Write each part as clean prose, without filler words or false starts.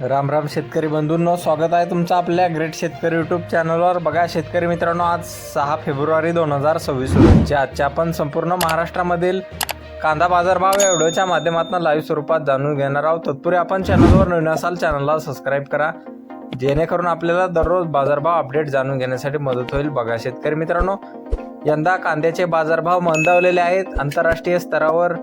राम राम शेतकरी बंधूंनो, स्वागत आहे तुमचं आपल्या ग्रेट शेतकरी यूट्यूब चॅनलवर. बघा शेतकरी मित्रांनो, आज 6 फेब्रुवारी 2026 रोजी आजच्या आपण संपूर्ण महाराष्ट्रामधील कांदा बाजारभाव या व्हिडिओच्या माध्यमातून लाईव्ह स्वरूपात जाणून घेणार आहोत. तत्पूर्वी आपण चॅनलवर नवीन असाल चॅनलला सबस्क्राईब करा, जेणेकरून आपल्याला दररोज बाजारभाव अपडेट जाणून घेण्यासाठी मदत होईल. बघा शेतकरी मित्रांनो, यंदा कांद्याचे बाजारभाव मंदावलेले आहेत. आंतरराष्ट्रीय स्तरावर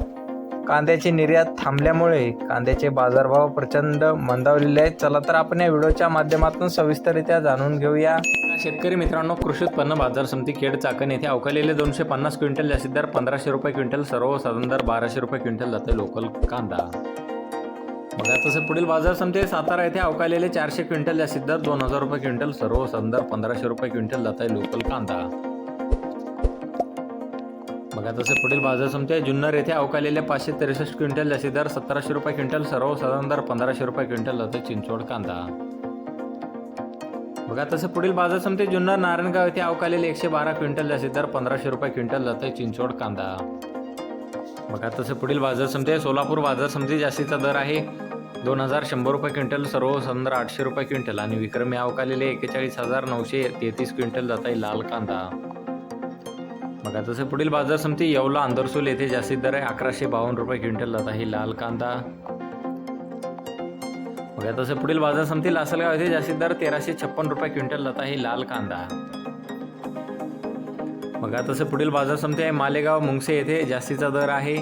कांद्याची निर्यात थांबल्यामुळे कांद्याचे बाजारभाव प्रचंड मंदावलेले आहेत. चला तर आपण या व्हिडिओच्या माध्यमातून सविस्तररित्या जाणून घेऊया. शेतकरी मित्रांनो, कृषी उत्पन्न बाजार समिती खेड चाकण येथे अवकालेले 250 क्विंटल जास्तीत दर 1500 रुपये क्विंटल, सर्वसाधारण दर 1200 रुपये क्विंटल जाते लोकल कांदा. बघा तसे पुढील बाजार समिती सातारा येथे अवकालेले 400 क्विंटल जास्तीत दर 2000 रुपये क्विंटल, सर्वसाधारण दर 1500 रुपये क्विंटल जाते लोकल कांदा. बघा तसे पुढील बाजार समिती आहे जुन्नर येथे अवकालेले 563 क्विंटल जास्तीत दर 1700 रुपये क्विंटल, सर्वसाधारण दर 1500 रुपये क्विंटल जाते चिंचवड कांदा. बघा तसे पुढील बाजार समिती जुन्नर नारायणगाव येथे अवकालेले 112 क्विंटल जास्तीत दर 1500 रुपये क्विंटल जाते चिंचवड कांदा. बघा तसे पुढील बाजार समिती आहे सोलापूर बाजार समिती, जास्तीचा दर आहे 2100 रुपये क्विंटल, सर्वसाधारण दर 800 रुपये क्विंटल आणि विक्रमी अवकालेले 41,933 क्विंटल जाते लाल कांदा. बघा तसे पुढील बाजार समिती येवला अंदरसूल येथे जास्तीत दर आहे 1152 रुपये क्विंटल जात आहे लाल कांदा. बघा तसे पुढील बाजार समिती लासलगाव येथे जास्तीत दर 1356 रुपये क्विंटल जात आहे लाल कांदा. बघा तसे पुढील बाजार समिती आहे मालेगाव मुंगसे येथे जास्तीचा दर आहे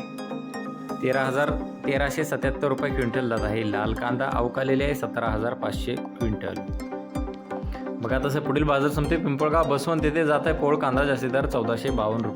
13,77 रुपये क्विंटल जात आहे लाल कांदा. अवकालेले आहे 17,500 क्विंटल. बघा तसे पुढील बाजार समिती पिंपळगाव बसवंत येथे जात आहे पोळ कांदा, जास्तीत दर 1452 रुपये.